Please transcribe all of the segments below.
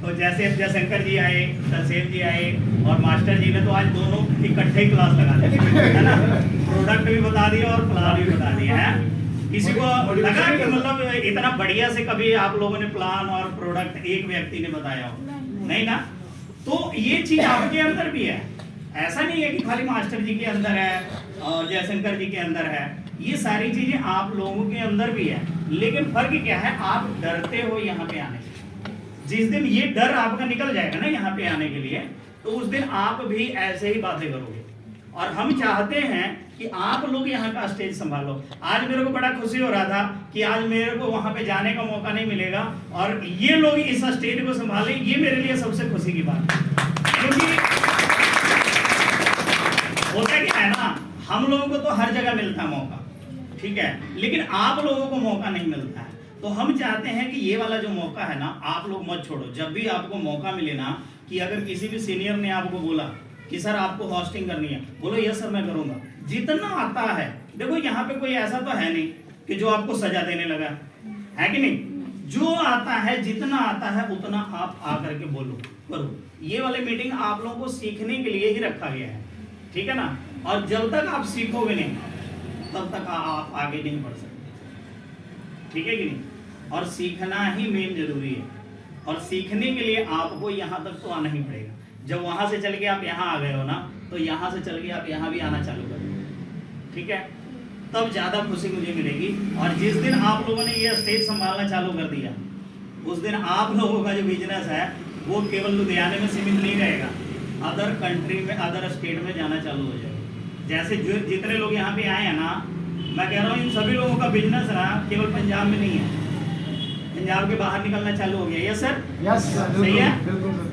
तो जैसे जयशंकर जी आए, तरसेम जी आए और मास्टर जी ने तो आज दोनों इकट्ठे ही क्लास लगा दी, है ना। प्रोडक्ट भी बता दिया और प्लान भी बता दिया है। किसी को लगा कि मतलब इतना बढ़िया से कभी आप लोगों ने प्लान और प्रोडक्ट एक व्यक्ति ने बताया हो? नहीं ना। तो ये चीज आपके अंदर भी है, ऐसा नहीं है कि खाली मास्टर जी के अंदर है और जयशंकर जी के अंदर है, ये सारी चीजें आप लोगों के अंदर भी है। लेकिन फर्क क्या है, आप डरते हो यहाँ पे आने के। जिस दिन ये डर आपका निकल जाएगा ना यहाँ पे आने के लिए, तो उस दिन आप भी ऐसे ही बातें करोगे। और हम चाहते हैं कि आप लोग यहाँ का स्टेज संभालो। आज मेरे को बड़ा खुशी हो रहा था कि आज मेरे को वहां पे जाने का मौका नहीं मिलेगा और ये लोग इस स्टेज को संभाले, ये मेरे लिए सबसे खुशी की बात है। क्योंकि होता क्या है ना, हम लोगों को तो हर जगह मिलता है मौका, ठीक है, लेकिन आप लोगों को मौका नहीं मिलता है। तो हम चाहते हैं कि ये वाला जो मौका है ना, आप लोग मत छोड़ो। जब भी आपको मौका मिले ना, कि अगर किसी भी सीनियर ने आपको बोला कि सर आपको होस्टिंग करनी है, बोलो यस सर मैं करूंगा। जितना आता है, देखो यहाँ पे कोई ऐसा तो है नहीं कि जो आपको सजा देने लगा है कि नहीं। जो आता है, जितना आता है उतना आप आकर के बोलो, करो। ये वाली मीटिंग आप लोगों को सीखने के लिए ही रखा गया है, ठीक है ना। और जब तक आप सीखोगे नहीं, तब तक आप आगे नहीं बढ़ सकते, ठीक है कि नहीं। और सीखना ही मेन जरूरी है, और सीखने के लिए आपको यहाँ तक तो आना ही पड़ेगा। जब वहां से चल के आप यहाँ आ गए हो ना, तो यहाँ से चल के आप यहाँ भी आना चालू करो, ठीक है, तब ज्यादा खुशी मुझे मिलेगी। और जिस दिन आप लोगों ने ये स्टेज संभालना चालू कर दिया, उस दिन आप लोगों का जो बिजनेस है वो केवल लुधियाने में सीमित नहीं रहेगा, अदर कंट्री में, अदर स्टेट में जाना चालू हो जाएगा। जैसे जो जितने लोग यहाँ पे आए हैं ना, मैं कह रहा हूँ इन सभी लोगों का बिजनेस ना केवल पंजाब में नहीं है, पंजाब के बाहर निकलना चालू हो गया। यस सर, यस सर, सही है।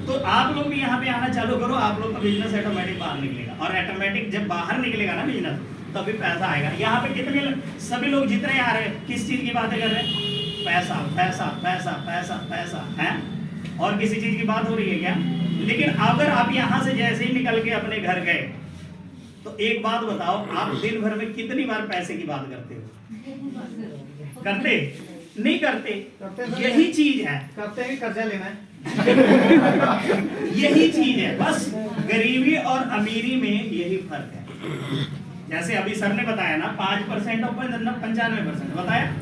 तो आप लोग भी यहाँ पे आना चालू करो, आप लोग का बिजनेस ऑटोमेटिक बाहर निकलेगा। और ऑटोमेटिक जब बाहर निकलेगा ना बिजनेस, तभी पैसा आएगा। यहाँ पे कितने सभी लोग जितने आ रहे हैं, किस चीज की बातें कर रहे हैं? पैसा पैसा पैसा पैसा पैसा है, और किसी चीज की बात हो रही है क्या? लेकिन अगर आप यहाँ से जैसे ही निकल के अपने घर गए, तो एक बात बताओ, आप दिन भर में कितनी बार पैसे की बात करते हो? करते नहीं करते? यही चीज है, करते हैं, कर्जा लेना है। यही चीज है, बस गरीबी और अमीरी में यही फर्क है। जैसे अभी सर ने बताया ना 5% और 95% बताया।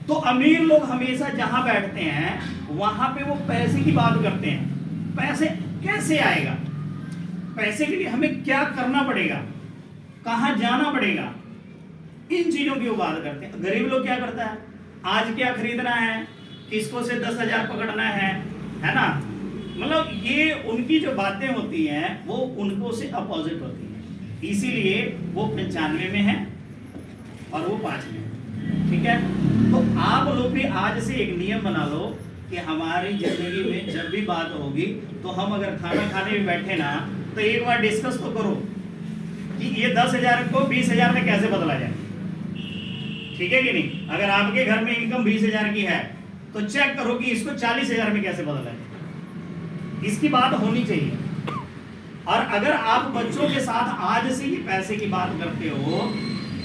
तो अमीर लोग हमेशा जहां बैठते हैं वहां पे वो पैसे की बात करते हैं। पैसे कैसे आएगा, पैसे के लिए हमें क्या करना पड़ेगा, कहां जाना पड़ेगा, इन चीजों की वो बात करते हैं। गरीब लोग क्या करता है, आज क्या खरीदना है, किसको से 10,000 पकड़ना है ना। मतलब ये उनकी जो बातें होती हैं वो उनको से अपोजिट होती है। इसीलिए वो 95 में है और वो 5 में है, ठीक है। तो आप लोग भी आज से एक नियम बना लो कि हमारी जिंदगी में जब भी बात होगी, तो हम अगर खाना खाने में बैठे ना, तो एक बार डिस्कस तो करो कि ये 10,000 को 20,000 में कैसे बदला जाए, ठीक है कि नहीं। अगर आपके घर में इनकम 20,000 की है, तो चेक करो कि इसको 40,000 में कैसे बदला जाए। इसकी बात होनी चाहिए। और अगर आप बच्चों के साथ आज से ही पैसे की बात करते हो,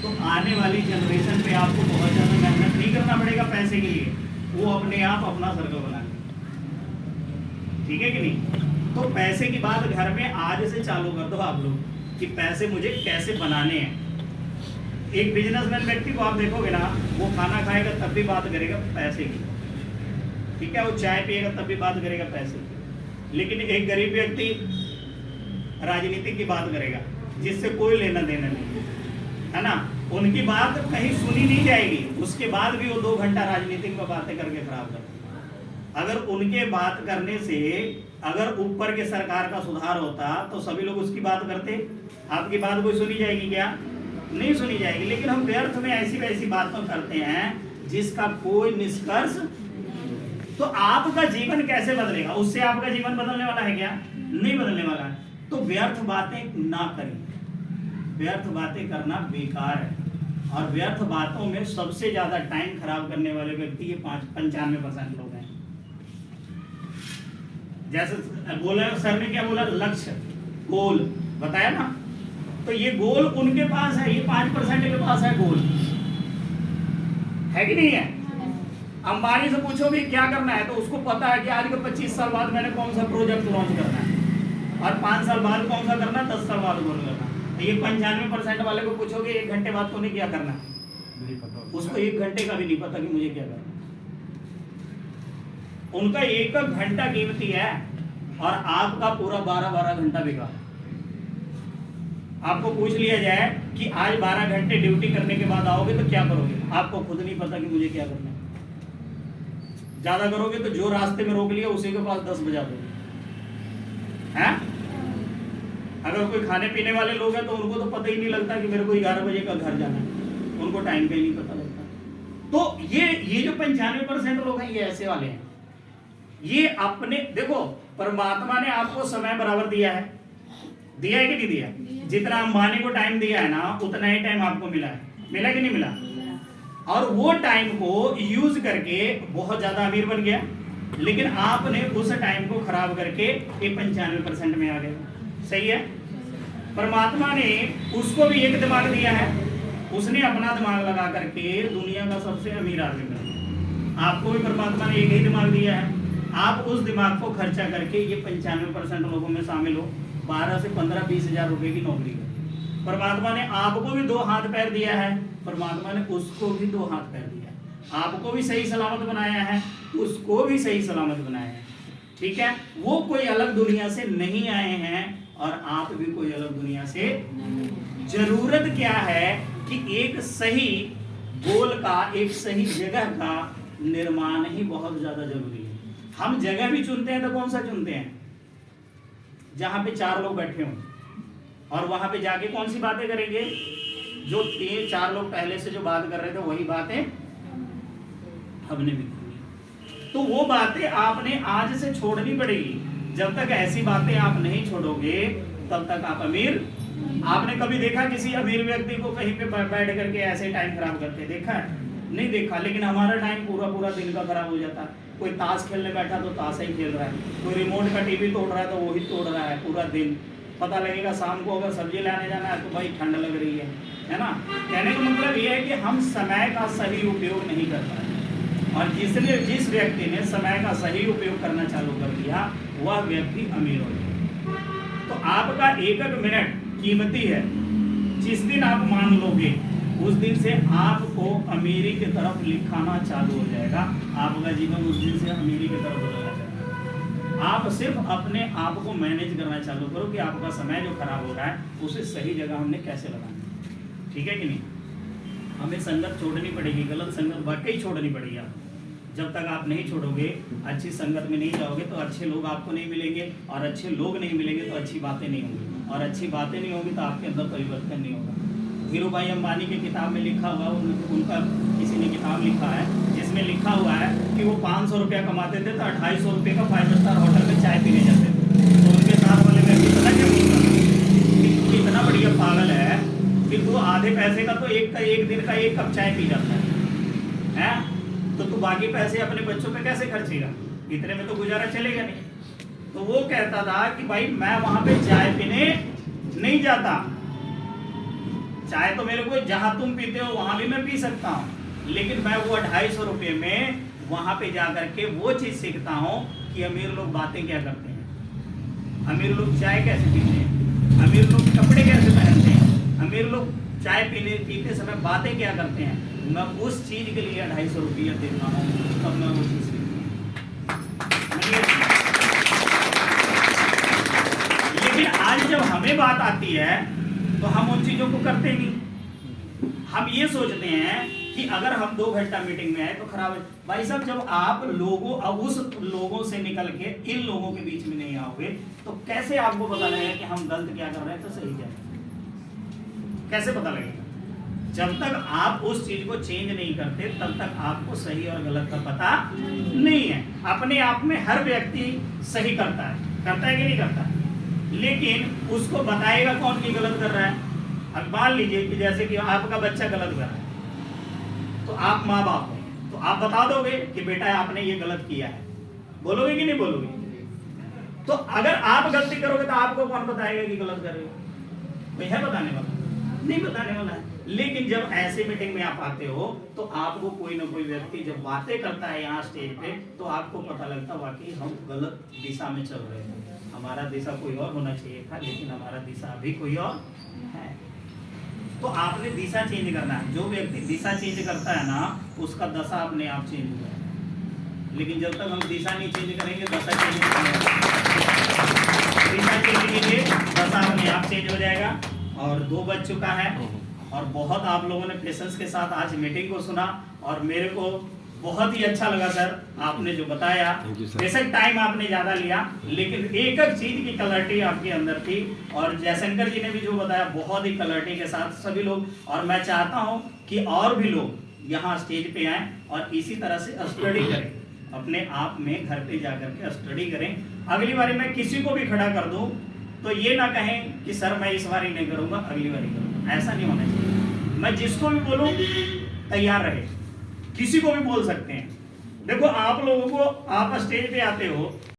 तो आने वाली जनरेशन पे आपको बहुत ज्यादा मेहनत नहीं करना पड़ेगा पैसे के लिए, वो अपने आप अपना सर्कल बना लेंगे, ठीक है कि नहीं। तो पैसे की बात घर में आज से चालू कर दो आप लोग कि पैसे मुझे कैसे बनाने हैं। एक बिजनेसमैन व्यक्ति को आप देखोगे ना, वो खाना खाएगा तब भी बात करेगा पैसे की, ठीक है, वो चाय पिएगा तब भी बात करेगा पैसे की। लेकिन एक गरीब व्यक्ति राजनीति की बात करेगा जिससे कोई लेना देना नहीं है ना, उनकी बात कहीं सुनी नहीं जाएगी, उसके बाद भी वो 2 घंटा राजनीतिक में बातें करके खराब करते। अगर उनके बात करने से अगर ऊपर के सरकार का सुधार होता, तो सभी लोग उसकी बात करते। आपकी बात कोई सुनी जाएगी क्या? नहीं सुनी जाएगी। लेकिन हम व्यर्थ में ऐसी वैसी बातें करते हैं जिसका कोई निष्कर्ष। तो आपका जीवन कैसे बदलेगा? उससे आपका जीवन बदलने वाला है क्या? नहीं बदलने वाला है। तो व्यर्थ बातें ना करें, व्यर्थ बातें करना बेकार है। और व्यर्थ बातों में सबसे ज्यादा टाइम खराब करने वाले व्यक्ति ये 95% लोग हैं। जैसे बोला सर ने, क्या बोला, लक्ष्य, गोल बताया ना, तो ये गोल उनके पास है, ये 5% के पास है गोल, है कि नहीं है? अंबानी से पूछोगे क्या करना है तो उसको पता है कि आज के 25 साल बाद मैंने कौन सा प्रोजेक्ट लॉन्च करना है और 5 साल बाद कौन सा करना है, 10 साल बाद कौन करना है। ये 95% वाले को पूछोगे 1 घंटे बाद तूने क्या करना है, नहीं पता, उसको 1 घंटे का भी नहीं पता कि मुझे क्या करना है। उनका 1 घंटा कीमती है और आपका पूरा 12-12 घंटा बेकार। आपको पूछ लिया जाए कि आज 12 घंटे ड्यूटी करने के बाद आओगे तो क्या करोगे, आपको खुद नहीं पता कि मुझे क्या करना है। ज्यादा करोगे तो जो रास्ते में रोक लिया उसी के पास 10 बजा दोगे हैं। अगर कोई खाने पीने वाले लोग हैं तो उनको तो पता ही नहीं लगता कि मेरे को 11 बजे का घर जाना है, उनको टाइम का ही नहीं पता लगता। तो ये जो 95% लोग हैं ये ऐसे वाले हैं। ये अपने देखो, परमात्मा ने आपको समय बराबर दिया है कि नहीं दिया? जितना अंबानी को टाइम दिया है ना उतना ही टाइम आपको मिला है, मिला कि नहीं मिला? और वो टाइम को यूज करके बहुत ज्यादा अमीर बन गया, लेकिन आपने उस टाइम को खराब करके ये 95% में आ गए। सही है? परमात्मा ने उसको भी एक दिमाग दिया है, उसने अपना दिमाग लगा करके दुनिया का सबसे अमीर आदमी बना। आपको भी परमात्मा ने एक ही दिमाग दिया है, आप उस दिमाग को खर्चा करके ये 95% लोगों में शामिल हो, 12 से 15-20 हजार रुपए की नौकरी कर। परमात्मा ने आपको भी 2 हाथ पैर दिया है, परमात्मा ने उसको भी 2 हाथ पैर दिया है। आपको भी सही सलामत बनाया है, उसको भी सही सलामत बनाया है। ठीक है? वो कोई अलग दुनिया से नहीं आए हैं और आप भी कोई अलग दुनिया से। जरूरत क्या है कि एक सही गोल का, एक सही जगह का निर्माण ही बहुत ज्यादा जरूरी है। हम जगह भी चुनते हैं तो कौन सा चुनते हैं? जहां पे 4 लोग बैठे हों और वहां पे जाके कौन सी बातें करेंगे? जो 3-4 लोग पहले से जो बात कर रहे थे वही बातें हमने भी की। तो वो बातें आपने आज से छोड़नी पड़ेगी। जब तक ऐसी बातें आप नहीं छोड़ोगे तब तक आप अमीर। आपने कभी देखा किसी अमीर व्यक्ति को कहीं पे बैठ करके ऐसे टाइम खराब करते देखा है? नहीं देखा। लेकिन हमारा टाइम पूरा दिन का खराब हो जाता है। कोई ताश खेलने बैठा तो ताश ही खेल रहा है, कोई रिमोट का टीवी तोड़ रहा है तो वही तोड़ रहा है पूरा दिन। पता लगेगा शाम को अगर सब्जी लाने जाना है तो भाई ठंड लग रही है ना। कहने का मतलब ये है कि हम समय का सही उपयोग नहीं कर पाए, और जिस व्यक्ति ने समय का सही उपयोग करना चालू कर दिया वह व्यक्ति अमीर हो गया। तो आपका 1 मिनट कीमती है। जिस दिन आप मान लोगे उस दिन से आपको अमीरी की तरफ लिखाना चालू हो जाएगा। आपका जीवन उस दिन से अमीरी की तरफ बदलना जाएगा। आप सिर्फ अपने आप को मैनेज करना चालू करो कि आपका समय जो खराब हो रहा है उसे सही जगह हमने कैसे लगाना। ठीक है कि नहीं? हमें संगत छोड़नी पड़ेगी, गलत संगत वाकई छोड़नी पड़ेगी। आप जब तक आप नहीं छोड़ोगे, अच्छी संगत में नहीं जाओगे तो अच्छे लोग आपको नहीं मिलेंगे, और अच्छे लोग नहीं मिलेंगे तो अच्छी बातें नहीं होंगी, और अच्छी बातें नहीं होगी तो आपके अंदर परिवर्तन नहीं होगा। धीरू भाई अंबानी की किताब में लिखा हुआ, उनका किसी ने किताब लिखा है जिसमें लिखा हुआ है कि वो 500 रुपया कमाते थे तो 250 रुपये का 5 स्टार होटल में चाय पीने जाते थे। तो उनके साथ वाले व्यक्ति पता क्या बोलता कि तू इतना बढ़िया पागल है कि तू आधे पैसे का तो एक दिन का 1 कप चाय पी जाता है, तो तू बाकी पैसे अपने बच्चों पे कैसे खर्चेगा? इतने में तो गुजारा चलेगा नहीं। तो वो कहता था कि भाई मैं वहां पे चाय पीने नहीं जाता, चाय तो मेरे को जहां तुम पीते हो वहां भी मैं पी सकता हूँ, लेकिन मैं वो 250 रुपये में वहां पे जाकर के वो चीज सीखता हूँ कि अमीर लोग बातें क्या करते हैं, अमीर लोग चाय कैसे पीते हैं, अमीर लोग कपड़े कैसे पहनते हैं, अमीर लोग चाय पीते समय बातें क्या करते हैं। मैं उस चीज के लिए 250 रुपया देता हूँ, तब मैं वो चीज लेकिन आज जब हमें बात आती है तो हम उन चीजों को करते नहीं। हम ये सोचते हैं कि अगर हम 2 घंटा मीटिंग में आए तो खराब है। भाई साहब, जब आप उस लोगों से निकल के इन लोगों के बीच में नहीं आओगे तो कैसे आपको पता लगेगा कि हम गलत क्या कर रहे हैं तो सही क्या है? कैसे पता लगेगा? जब तक आप उस चीज को चेंज नहीं करते तब तक आपको सही और गलत का पता नहीं है। अपने आप में हर व्यक्ति सही करता है कि नहीं करता, लेकिन उसको बताएगा कौन कि गलत कर रहा है। अब मान लीजिए कि जैसे कि आपका बच्चा गलत कर रहा है तो आप माँ बाप हो तो आप बता दोगे कि बेटा आपने ये गलत किया है, बोलोगे कि नहीं बोलोगे? तो अगर आप गलती करोगे तो आपको कौन बताएगा कि गलत कर रहे हो? कोई है बताने वाला? नहीं बताने वाला है। लेकिन जब ऐसे मीटिंग में आप आते हो तो आपको कोई ना कोई व्यक्ति जब बातें करता है यहाँ स्टेज पे, तो आपको पता लगता वाकई हम गलत दिशा में चल रहे थे, हमारा दिशा कोई और होना चाहिए था, लेकिन हमारा दिशा अभी कोई और है। तो आपने दिशा चेंज करना है। जो व्यक्ति दिशा चेंज करता है ना, उसका दशा अपने आप चेंज हो जाएगा। लेकिन जब तक हम दिशा नहीं चेंज करेंगे, दशा चेंज नहीं होगी। दिशा चेंज कीजिए, दशा अपने आप चेंज हो जाएगा। और 2 बज चुका है और बहुत आप लोगों ने पेशेंस के साथ आज मीटिंग को सुना और मेरे को बहुत ही अच्छा लगा सर, आपने जो बताया। बेशक टाइम आपने ज्यादा लिया, लेकिन एक एक चीज की क्लैरिटी आपके अंदर थी। और जयशंकर जी ने भी जो बताया बहुत ही क्लैरिटी के साथ सभी लोग। और मैं चाहता हूं कि और भी लोग यहाँ स्टेज पे आए और इसी तरह से स्टडी करें, अपने आप में घर पे जाकर के स्टडी करें। अगली बारी मैं किसी को भी खड़ा कर दूं तो ये ना कहें कि सर मैं इस बार ही नहीं करूंगा, अगली बार ही करूंगा। ऐसा नहीं होना चाहिए। मैं जिसको भी बोलूं तैयार रहे, किसी को भी बोल सकते हैं। देखो आप लोगों को, आप स्टेज पे आते हो